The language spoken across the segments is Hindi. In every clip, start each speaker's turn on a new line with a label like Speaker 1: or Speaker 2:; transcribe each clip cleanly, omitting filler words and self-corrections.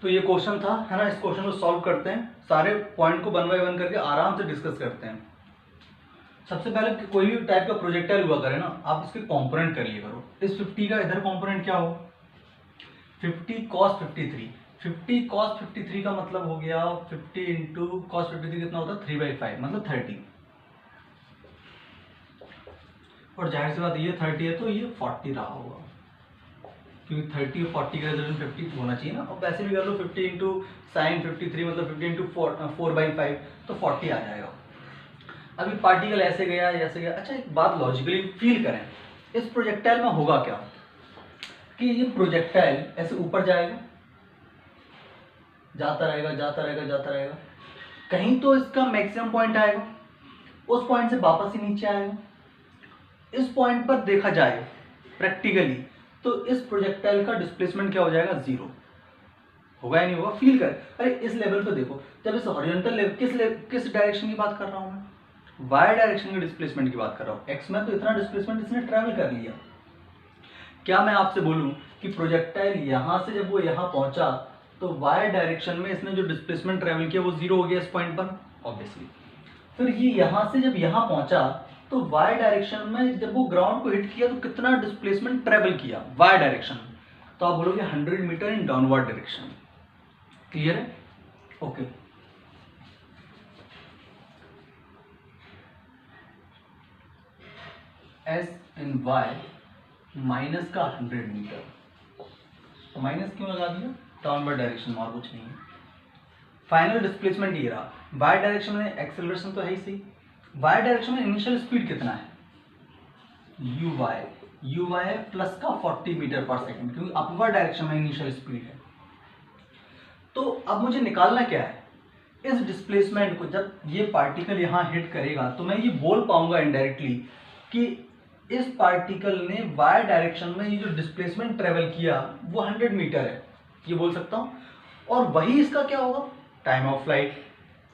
Speaker 1: तो ये क्वेश्चन था, है ना। इस क्वेश्चन को सॉल्व करते हैं, सारे पॉइंट को वन बाय वन करके आराम से डिस्कस करते हैं। सबसे पहले कोई भी टाइप का प्रोजेक्टाइल हुआ करे ना, आप उसके कंपोनेंट कर लिया करो। इस 50 का इधर कंपोनेंट क्या हो, 50 cos 53। 50 cos 53 का मतलब हो गया 50 इंटू cos 53 कितना होता है 3/5 मतलब 30। और जाहिर सी बात ये 30 है तो ये 40 रहा होगा, क्योंकि 30 और 40 का रिजल्ट 50 होना चाहिए ना। और वैसे भी कर लो 50 इंटू साइन 53 मतलब 50 इंटू 4/5 तो 40 आ जाएगा। अभी पार्टिकल ऐसे गया ऐसे गया। अच्छा एक बात लॉजिकली फील करें, इस प्रोजेक्टाइल में होगा क्या कि ये प्रोजेक्टाइल ऐसे ऊपर जाएगा, जाता रहेगा जाता रहेगा जाता रहेगा, कहीं तो इसका मैक्सिमम पॉइंट आएगा, उस पॉइंट से वापस ही नीचे आएगा। इस पॉइंट पर देखा जाए प्रैक्टिकली तो इस प्रोजेक्टाइल का डिस्प्लेसमेंट क्या हो जाएगा, जीरो। होगा या नहीं होगा, फील कर। अरे इस लेवल पे देखो, जब इस हॉरिजॉन्टल लेवल किस डायरेक्शन की बात कर रहा हूं मैं, वाई डायरेक्शन के डिस्प्लेसमेंट की बात कर रहा हूं। एक्स में तो इतना डिस्प्लेसमेंट इसने ट्रेवल कर लिया। क्या मैं आपसे बोलूं कि प्रोजेक्टाइल यहां से जब वो यहां पहुंचा तो वाई डायरेक्शन में इसने जो डिस्प्लेसमेंट ट्रेवल किया वो जीरो हो गया इस पॉइंट पर ऑब्वियसली। फिर ये यहां से जब यहां पहुंचा तो वाई डायरेक्शन में जब वो ग्राउंड को हिट किया तो कितना डिस्प्लेसमेंट ट्रेवल किया वाई डायरेक्शन में, तो आप बोलोगे 100 metre in downward direction. Clear है, okay. S in y minus का 100 मीटर, तो माइनस क्यों लगा दिया, डाउनवर्ड डायरेक्शन में और कुछ नहीं है। फाइनल डिस्प्लेसमेंट ये रहा। वाई डायरेक्शन में एक्सेलरेशन तो है ही सही, वाई डायरेक्शन में इनिशियल स्पीड कितना है, यू वाई है प्लस का 40 मीटर पर सेकंड, क्योंकि अपवर्ड डायरेक्शन में इनिशियल स्पीड है। तो अब मुझे निकालना क्या है, इस डिस्प्लेसमेंट को जब ये पार्टिकल यहाँ हिट करेगा तो मैं ये बोल पाऊंगा इनडायरेक्टली कि इस पार्टिकल ने वाई डायरेक्शन में ये जो डिस्प्लेसमेंट ट्रेवल किया वो 100 मीटर है, ये बोल सकता हूँ। और वही इसका क्या होगा, टाइम ऑफ फ्लाइट,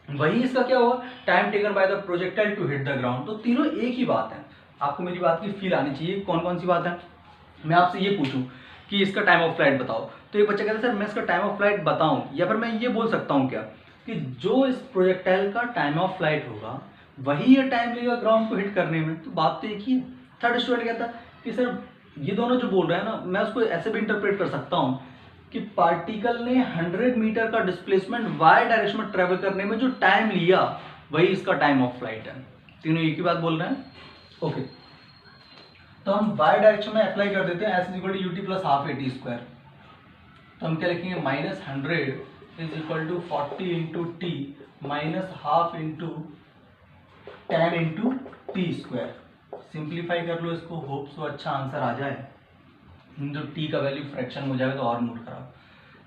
Speaker 1: वही इसका क्या होगा, time taken by the projectile to hit the ground. तो तीनों एक ही बात है, आपको मेरी बात की फील आनी चाहिए। कौन कौन सी बात है, मैं आपसे ये पूछूं कि इसका टाइम ऑफ फ्लाइट बताओ, तो एक बच्चा कहता है सर मैं इसका टाइम ऑफ फ्लाइट बताऊं, या फिर मैं ये बोल सकता हूं क्या कि जो इस प्रोजेक्टाइल का टाइम ऑफ फ्लाइट होगा वही ये टाइम लेगा ग्राउंड को हिट करने में। तो बात तो एक ही है। थर्ड स्टूडेंट कहता कि सर ये दोनों जो बोल रहे हैं ना, मैं उसको ऐसे भी इंटरप्रेट कर सकता हूँ कि पार्टिकल ने 100 मीटर का डिस्प्लेसमेंट वाई डायरेक्शन में ट्रेवल करने में जो टाइम लिया वही इसका टाइम ऑफ फ्लाइट है। तीनों एक ही बात बोल रहे हैं, ओके। तो हम वाई डायरेक्शन में अप्लाई कर देते हैं, s is equal to u t plus half a t square. तो हम क्या लिखेंगे, minus 100 is equal to 40 into t minus half into 10 into t square. Simplify कर लो इसको, होप सो अच्छा आंसर आ जाए। जो टी का वैल्यू फ्रैक्शन हो जाएगा तो और मूड खराब।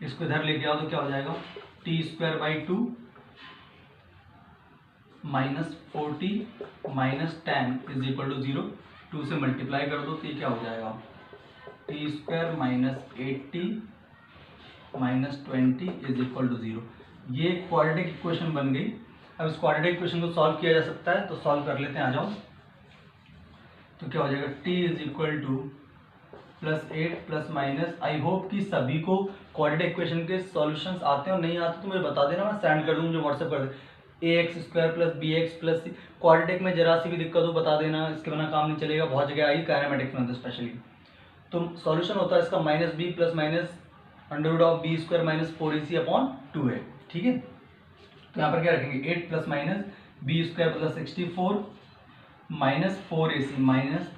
Speaker 1: इसको इधर लेके आओ तो क्या हो जाएगा, t square by 2 minus 40 minus 10 is equal to 0। 2 से मल्टीप्लाई कर दो तो ये क्या हो जाएगा, t square minus 80 minus 20 is equal to 0। ये क्वाड्रेटिक इक्वेशन बन गई। अब इस क्वाड्रेटिक इक्वेशन को सॉल्व किया जा सकता है, तो सॉल्व कर लेते हैं, आ जाओ। तो क्या हो जाएगा, t is equal to +8 plus minus, I hope कि सभी को क्वाड्रेटिक इक्वेशन के सॉल्यूशंस आते हैं, और नहीं आते तो मुझे बता देना, मैं सेंड कर दूँ, मुझे व्हाट्सएप कर दे। ax square plus b x plus c, quadratic में जरा सी भी दिक्कत हो बता देना, इसके बिना काम नहीं चलेगा, बहुत जगह आई काइनेमेटिक्स में स्पेशली। तो सॉल्यूशन होता है इसका minus b plus minus under of b square minus 4ac upon 2a, ठीक है। तो यहाँ पर क्या रखेंगे, 8 plus minus b square plus 64 minus 4ac minus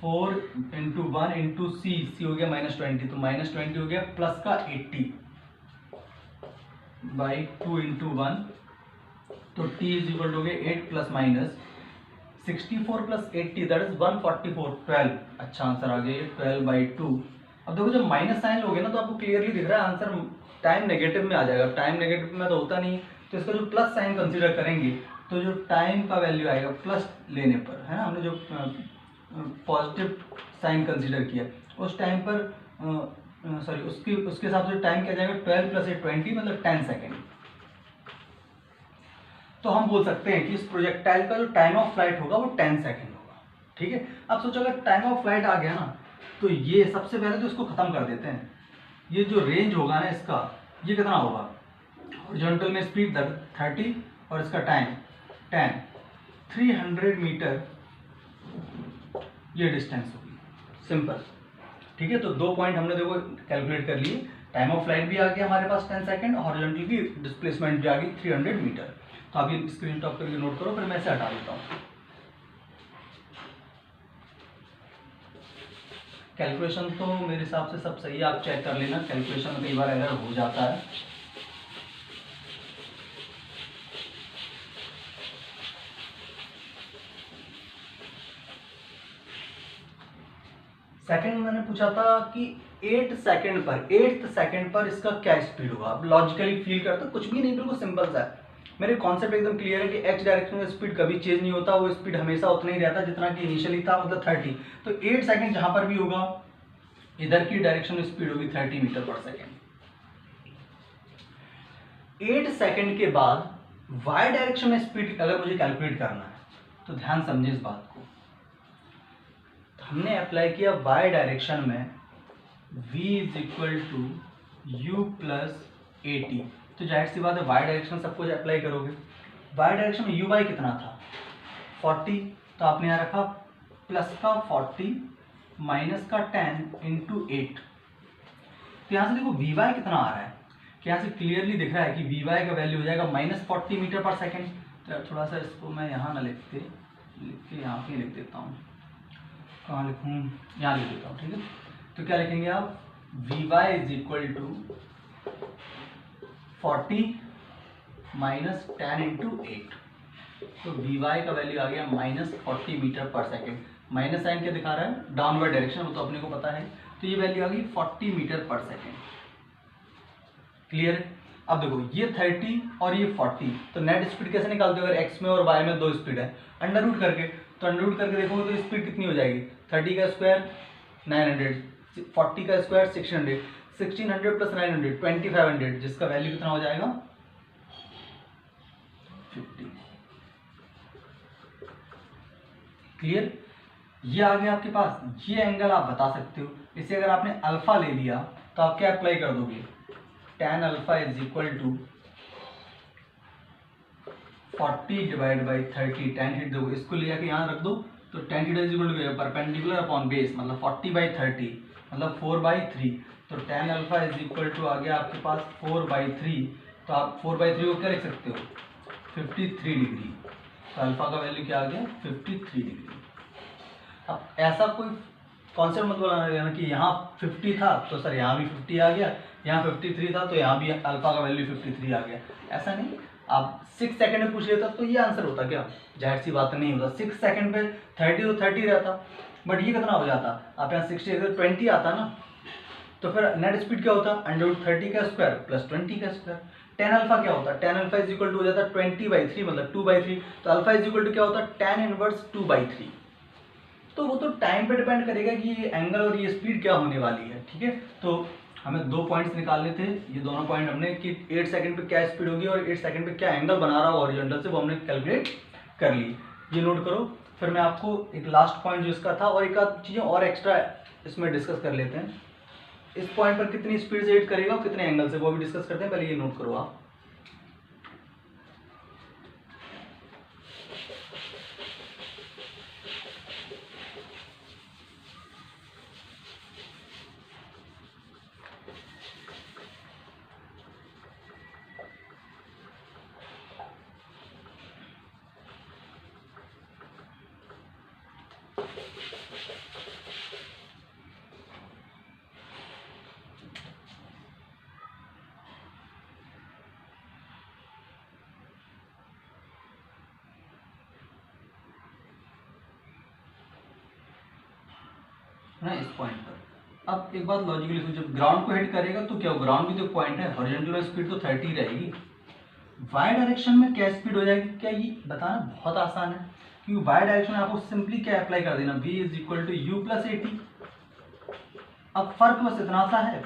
Speaker 1: 4 into 1 into c हो गया माइनस 20, तो माइनस 20 हो गया प्लस का 80 बाई 2 इंटू 1, तो t इज इक्वल हो गया 8 plus minus 64 plus 80 that is 144 12। अच्छा आंसर आ गया 12 बाई 2। अब देखो जब माइनस साइन लोगे ना तो आपको क्लियरली दिख रहा है आंसर टाइम नेगेटिव में आ जाएगा। टाइम नेगेटिव में तो होता नहीं, तो इसका जो प्लस साइन कंसीडर करेंगे तो जो टाइम का वैल्यू आएगा प्लस लेने पर, है ना, हमने जो पॉजिटिव साइन कंसीडर किया उस टाइम पर सॉरी उसके हिसाब से टाइम क्या जाएगा 12 प्लस 8 20 मतलब 10 सेकेंड। तो हम बोल सकते हैं कि इस प्रोजेक्टाइल का जो टाइम ऑफ फ्लाइट होगा वो 10 सेकेंड होगा, ठीक है। अब सोचो अगर टाइम ऑफ फ्लाइट आ गया ना तो ये सबसे पहले तो इसको खत्म कर देते हैं। ये जो रेंज होगा ना इसका ये कितना होगा, हॉरिजॉन्टल में स्पीड 30 और इसका टाइम 10, 300 मीटर ये डिस्टेंस होगी, सिंपल। ठीक है, तो 2 पॉइंट हमने देखो कैलकुलेट कर लिए, टाइम ऑफ फ्लाइट भी आ गया हमारे पास 10 सेकंड, हॉरिजॉन्टल की डिस्प्लेसमेंट भी आ गई 300 मीटर। तो आप ये स्क्रीन टॉप करके नोट करो, फिर मैं इसे हटा देता हूँ। कैलकुलेशन तो मेरे हिसाब से सब सही है, आप चेक कर लेना, कैलकुलेशन में कई बार एरर हो जाता है। सेकंड मैंने पूछा था कि 8 सेकंड पर इसका क्या स्पीड होगा। आप लॉजिकली फील करते, कुछ भी नहीं, बिल्कुल सिंपल सा है। मेरे कॉन्सेप्ट एकदम क्लियर है कि एक्स डायरेक्शन में स्पीड कभी चेंज नहीं होता, वो स्पीड हमेशा उतना ही रहता जितना कि इनिशियली था, मतलब 30। तो 8 सेकंड जहां पर भी होगा, इधर की डायरेक्शन में स्पीड होगी 30 मीटर पर सेकेंड। 8 सेकंड के बाद वाई डायरेक्शन में स्पीड अगर मुझे कैलकुलेट करना है तो ध्यान समझे इस बात को। तो हमने अप्लाई किया वाई डायरेक्शन में v is equal to u plus a t. तो जाहिर सी बात है वाई डायरेक्शन सब कुछ अप्लाई करोगे। वाई डायरेक्शन में यू वाई कितना था 40, तो आपने यहाँ रखा प्लस का 40 माइनस का 10 इंटू 8। तो यहाँ से देखो वी वाई कितना आ रहा है, कि यहाँ से क्लियरली दिख रहा है कि वी वाई का वैल्यू हो जाएगा -40 मीटर पर सेकेंड। तो यार थोड़ा सा इसको मैं यहाँ ना लिख के यहाँ पे लिख देता हूँ, कहाँ लिखूँ, यहाँ लिख देता हूँ। ठीक है, तो क्या लिखेंगे आप, v y is equal to 40 minus 10 into 8। तो वी वाई का वैल्यू आ गया -40 मीटर पर सेकेंड। माइनस साइन क्या दिखा रहा है, डाउनवर्ड डायरेक्शन, वो तो अपने को पता है। तो ये वैल्यू आ गई 40 मीटर पर सेकेंड। क्लियर है। अब देखो ये 30 और ये 40, तो नेट स्पीड कैसे निकालते हो, अगर एक्स में और वाई में दो स्पीड है, अंडर रूट करके। तो अंडर रूट करके देखोगे तो स्पीड कितनी हो जाएगी, 30 का स्क्वायर 900, 40 का स्क्वायर 600, 1600 प्लस 900 2500, जिसका वैल्यू कितना हो जाएगा 50। क्लियर, ये आ गया आपके पास। ये एंगल आप बता सकते हो, इसे अगर आपने अल्फा ले लिया तो आप क्या अप्लाई कर दोगे, tan alpha is equal to 40 divide by 30, tan theta दो, इसको ले जाके यहाँ रख दो। तो tan theta is equal to perpendicular upon base, मतलब 40/30 मतलब 4/3। तो tan alpha is equal to आ गया आपके पास 4/3। तो आप 4/3 को क्या लिख सकते हो, 53 डिग्री। तो अल्फा का वैल्यू क्या आ गया 53 डिग्री। अब ऐसा कोई कॉन्सेप्ट मत बोला ना कि यहाँ 50 था तो सर यहाँ भी 50 आ गया, यहाँ 53 था तो यहाँ भी अल्फा का वैल्यू 53 आ गया, ऐसा नहीं। आप 6 सेकंड में पूछ लेता तो ये आंसर होता क्या, जाहिर सी बात नहीं होता। 6 सेकंड पे 30 तो 30 रहता, बट ये कितना हो जाता, आप यहाँ 60 अगर 20 आता ना, तो फिर नेट स्पीड क्या होता, √30 का स्क्वायर प्लस 20 का स्क्वायर। tan अल्फा क्या होता है, tan alpha is equal to हो जाता 20/3 मतलब 2/3। तो अल्फा इज इक्वल टू क्या होता है, tan इनवर्स 2/3। तो वो तो टाइम पे डिपेंड करेगा कि ये एंगल और ये स्पीड क्या होने वाली है। ठीक है, तो हमें 2 पॉइंट्स निकालने थे, ये दोनों पॉइंट हमने कि 8 सेकंड पे क्या स्पीड होगी और 8 सेकंड पे क्या एंगल बना रहा होगा हॉरिजॉन्टल से, वो हमने कैलकुलेट कर ली। ये नोट करो। फिर मैं आपको एक लास्ट पॉइंट जो इसका था और एक आध चीज़ें और एक्स्ट्रा इसमें डिस्कस कर लेते हैं। इस पॉइंट पर कितनी स्पीड से हिट करेगा और कितने एंगल से, वो भी डिस्कस करते हैं। पहले ये नोट करो आप। ना इस पॉइंट पर अब एक बात लॉजिकली सोचो, जब ग्राउंड को हिट करेगा तो क्या हो, ग्राउंड भी तो पॉइंट है, हॉरिजॉन्टल स्पीड तो 30 रहेगी। वाई डायरेक्शन में क्या स्पीड हो जाएगी, क्या ये बताना बहुत आसान है, क्योंकि वाई डायरेक्शन में आपको सिंपली क्या अप्लाई कर देना, v is equal to u plus a t. अब फर्क बस इतना सा है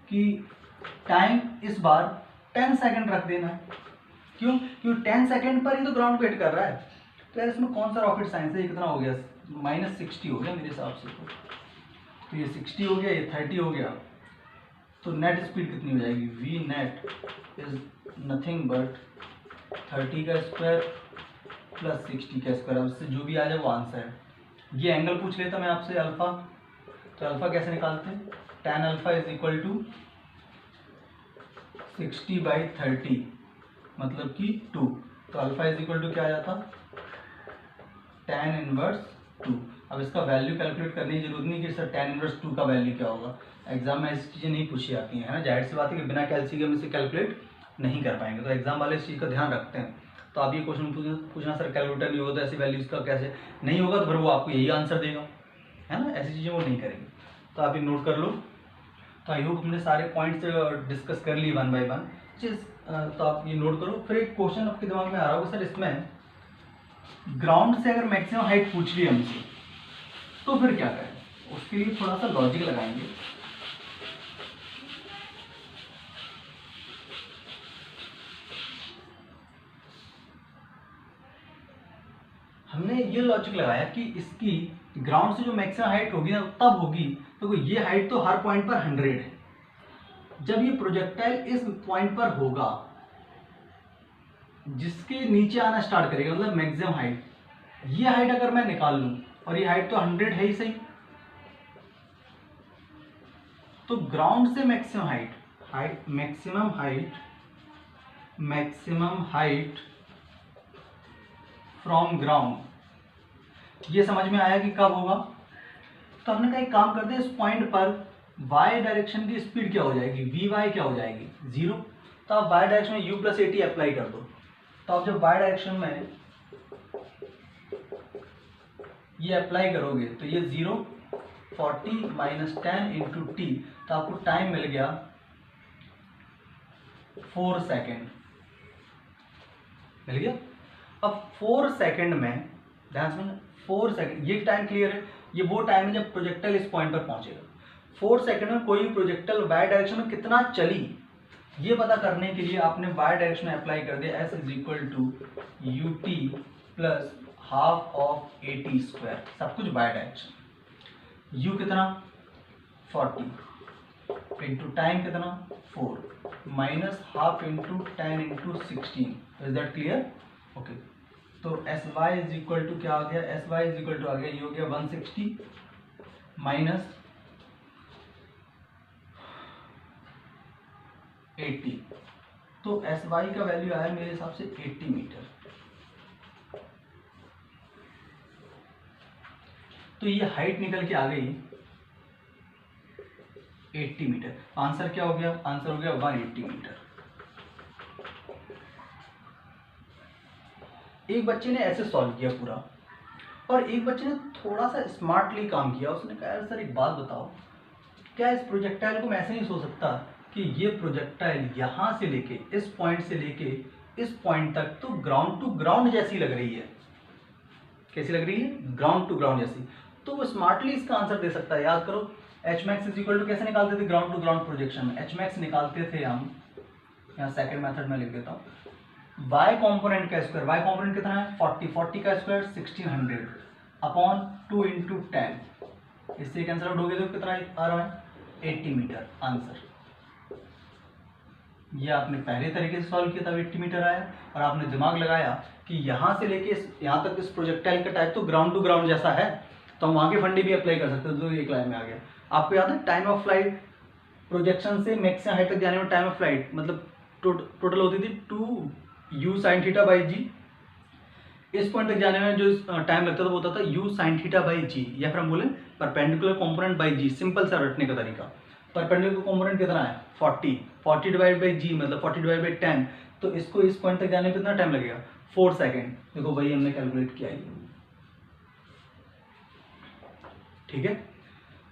Speaker 1: कि टाइम इस बार 10 सेकंड रख देना है। क्यों, क्योंकि 10 सेकंड पर ही तो ग्राउंड को हिट कर रहा है। तो यार इसमें कौन सा रॉकेट साइंस है, ये कितना हो गया, -60 हो गया मेरे हिसाब से। तो ये 60 हो गया, ये 30 हो गया, तो नेट स्पीड कितनी हो जाएगी, V net is nothing but 30 का स्क्वायर प्लस 60 का स्क्वायर। अब इससे जो भी आ जाए वो आंसर है। ये एंगल पूछ लेता मैं आपसे अल्फा, तो अल्फा कैसे निकालते हैं, tan alpha is equal to 60/30 मतलब कि 2। तो अल्फा इज इक्वल टू क्या आ जाता, tan इनवर्स 2। अब इसका वैल्यू कैलकुलेट करने की जरूरत नहीं कि सर tan इनवर्स 2 का वैल्यू क्या होगा, एग्जाम में ऐसी चीज़ें नहीं पूछी जाती हैं, है ना। जाहिर सी बात है कि बिना कैल्सियम इसे कैलकुलेट नहीं कर पाएंगे, तो एग्जाम वाले इस चीज़ का ध्यान रखते हैं। तो आप ये क्वेश्चन पूछना सर कैलकुलेटर नहीं होगा तो ऐसी वैल्यूज का कैसे नहीं होगा, तो फिर वो आपको यही आंसर देगा, है ना। ऐसी चीज़ें वो नहीं करेंगे, तो आप ये नोट कर लो। तो आई होप हमने सारे पॉइंट्स डिस्कस कर ली 1 by 1 चीज़। तो आप ये नोट करो। फिर एक क्वेश्चन आपके दिमाग में आ रहा होगा, सर इसमें ग्राउंड से अगर मैक्सिमम हाइट पूछ ली हमसे तो फिर क्या करें। उसके लिए थोड़ा सा लॉजिक लगाएंगे। हमने ये लॉजिक लगाया कि इसकी ग्राउंड से जो मैक्सिमम हाइट होगी ना तब होगी, तो ये हाइट तो हर पॉइंट पर 100 है। जब ये प्रोजेक्टाइल इस पॉइंट पर होगा जिसके नीचे आना स्टार्ट करेगा, मतलब मैक्सिमम हाइट, ये हाइट अगर मैं निकाल लूं और ये हाइट तो 100 है ही सही, तो ग्राउंड से मैक्सिमम हाइट फ्रॉम ग्राउंड, ये समझ में आया कि कब होगा। तो हमने कहा एक काम करते हैं, इस पॉइंट पर y डायरेक्शन की स्पीड क्या हो जाएगी, vy क्या हो जाएगी 0। तो आप y डायरेक्शन में u प्लस 80 अप्लाई कर दो। तो आप जब y डायरेक्शन में ये अप्लाई करोगे तो ये 0 40 माइनस 10 इंटू टी, तो आपको टाइम मिल गया 4 सेकेंड मिल गया। अब 4 सेकेंड में ध्यान से 4 सेकेंड, ये टाइम क्लियर है, ये वो टाइम है जब प्रोजेक्टाइल इस पॉइंट पर पहुंचेगा। 4 सेकेंड में कोई प्रोजेक्टाइल वाई डायरेक्शन में कितना चली, ये पता करने के लिए आपने वाई डायरेक्शन में अप्लाई कर दिया s is equal to u t plus half of a t square, सब कुछ वाई डायरेक्शन। यू कितना 40 इंटू टाइम कितना 4 minus half into 10 into 16। Is that clear, okay. तो s y is equal to क्या आ गया, s y is equal to आ गया, ये हो गया 160 माइनस 80। तो एस वाई का वैल्यू आया मेरे हिसाब से 80 मीटर। तो ये हाइट निकल के आ गई 80 मीटर। आंसर क्या हो गया, आंसर हो गया 180 मीटर। एक बच्चे ने ऐसे सॉल्व किया पूरा, और एक बच्चे ने थोड़ा सा स्मार्टली काम किया। उसने कहा यार सर एक बात बताओ, क्या इस प्रोजेक्टाइल को मैं ऐसे नहीं सोच सकता कि ये प्रोजेक्टाइल यहाँ से लेके इस पॉइंट से लेके इस पॉइंट तक तो ग्राउंड टू ग्राउंड जैसी लग रही है। कैसी लग रही है, ग्राउंड टू ग्राउंड जैसी। तो वो स्मार्टली इसका आंसर दे सकता है। याद करो h max is equal to कैसे निकालते थे ग्राउंड टू ग्राउंड प्रोजेक्शन में, एच मैक्स निकालते थे हम, यहाँ सेकेंड मेथड में लिख देता हूँ, y कॉम्पोनेंट का स्क्वायर, y कॉम्पोनेंट कितना है 40, 40 का स्क्वायर 1600 अपॉन 2 इंटू 10, इससे कैंसिल आउट हो गया तो कितना आ रहा है 80 मीटर आंसर। ये आपने पहले तरीके से सॉल्व किया था 80 मीटर आया, और आपने दिमाग लगाया कि यहाँ से लेके यहाँ तक इस प्रोजेक्टाइल का टाइप तो ग्राउंड टू ग्राउंड जैसा है, तो हम वहाँ के फंडे भी अप्लाई कर सकते हैं। तो एक लाइन में आ गया। आपको याद है टाइम ऑफ फ्लाइट प्रोजेक्शन से मैक्सिमम हाइट तक जाने में टाइम ऑफ फ्लाइट मतलब टोटल होती थी 2 u sin थीटा बाई जी। इस पॉइंट तक जाने में जो टाइम लगता था वो होता था u sin theta by g, या फिर हम बोले perpendicular component by g. Simple सा रटने का तरीका, परपेंडिकुलर कंपोनेंट कितना है 40 डिवाइड बाई जी मतलब 40 डिवाइड बाई 10, तो इसको इस पॉइंट तक जाने में कितना टाइम लगेगा 4 सेकेंड। देखो वही हमने कैलकुलेट किया है, ठीक है।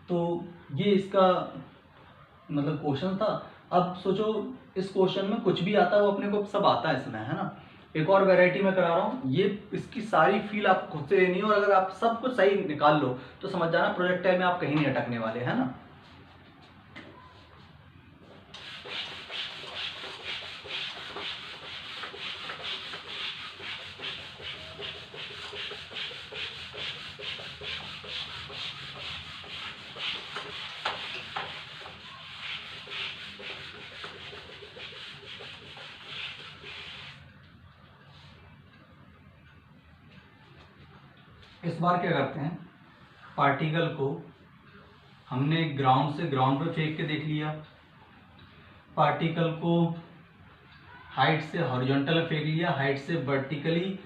Speaker 1: तो ये इसका मतलब क्वेश्चन था। अब सोचो इस क्वेश्चन में कुछ भी आता है वो अपने को सब आता है इसमें, है ना। एक और वैरायटी में करा रहा हूँ, ये इसकी सारी फील आप खुद से लेनी है, और अगर आप सब कुछ सही निकाल लो तो समझ जाना प्रोजेक्टाइल में आप कहीं नहीं अटकने वाले, है ना। इस बार क्या करते हैं, पार्टिकल को हमने ग्राउंड से ग्राउंड पे फेंक के देख लिया, पार्टिकल को हाइट से हॉरिजॉन्टल फेंक लिया, हाइट से वर्टिकली,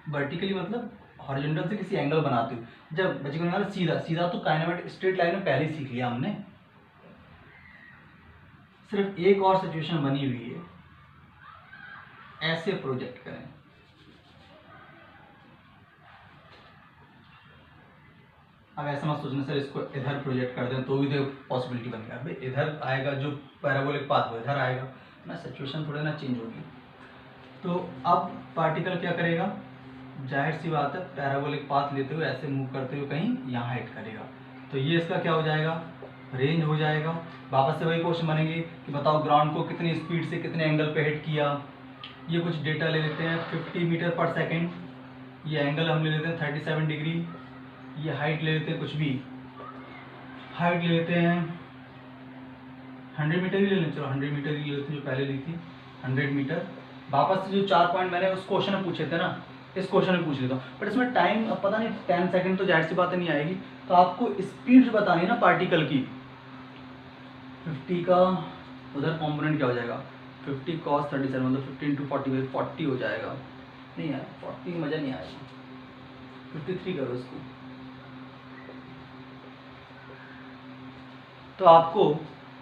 Speaker 1: वर्टिकली मतलब हॉरिजॉन्टल से किसी एंगल बनाते हुए। जब बच्चे को सीधा सीधा तो काइनेमेटिक स्ट्रेट लाइन में पहले ही सीख लिया हमने। सिर्फ एक और सिचुएशन बनी हुई है, ऐसे प्रोजेक्ट करें। अब ऐसा मत सोचना सर इसको इधर प्रोजेक्ट कर दें तो भी तो पॉसिबिलिटी बनेगा। भाई इधर आएगा जो पैराबोलिक पाथ वो इधर आएगा ना, सिचुएशन थोड़ी ना चेंज होगी। तो अब पार्टिकल क्या करेगा, जाहिर सी बात है पैराबोलिक पाथ लेते हुए ऐसे मूव करते हुए कहीं यहाँ हिट करेगा। तो ये इसका क्या हो जाएगा, रेंज हो जाएगा। वापस से वही क्वेश्चन बनेंगे कि बताओ ग्राउंड को कितनी स्पीड से कितने एंगल पे हिट किया। ये कुछ डेटा ले लेते हैं, 50 मीटर पर सेकेंड, ये एंगल हम ले लेते हैं 37 डिग्री, ये हाइट ले लेते हैं, कुछ भी हाइट ले लेते हैं 100 मीटर ही ले लें, चलो 100 मीटर ही ले लेते हैं जो पहले ली थी 100 मीटर। वापस से जो 4 पॉइंट मैंने उस क्वेश्चन में पूछे थे ना, इस क्वेश्चन में पूछ लेता हूँ, बट इसमें टाइम अब पता नहीं 10 सेकंड तो जाहिर सी बात नहीं आएगी। तो आपको स्पीड जो बतानी है ना पार्टिकल की, 50 का उधर कॉम्पोनेंट क्या हो जाएगा, 50 cos 37 मतलब 15 × 40 40 हो जाएगा। नहीं यार 40 में मज़ा नहीं आएगा, 53 करो इसको। तो आपको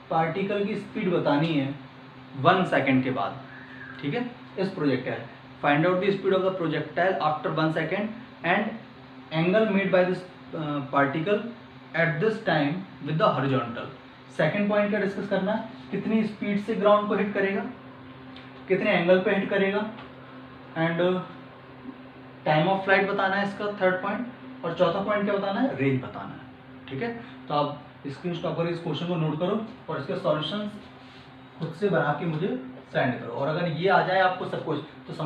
Speaker 1: पार्टिकल की स्पीड बतानी है 1 सेकेंड के बाद, ठीक है। इस projectile find out the speed of the projectile after 1 second and angle made by this particle at this time with the horizontal. Second point क्या डिस्कस करना है, कितनी स्पीड से ग्राउंड को हिट करेगा, कितने एंगल पे हिट करेगा, एंड टाइम ऑफ फ्लाइट बताना है इसका थर्ड पॉइंट, और चौथा पॉइंट क्या बताना है, रेंज बताना है, ठीक है। तो आप स्क्रीनशॉट पर इस क्वेश्चन को नोट करो और इसके सॉल्यूशंस खुद से बना के मुझे सेंड करो, और अगर ये आ जाए आपको सब कुछ तो समझ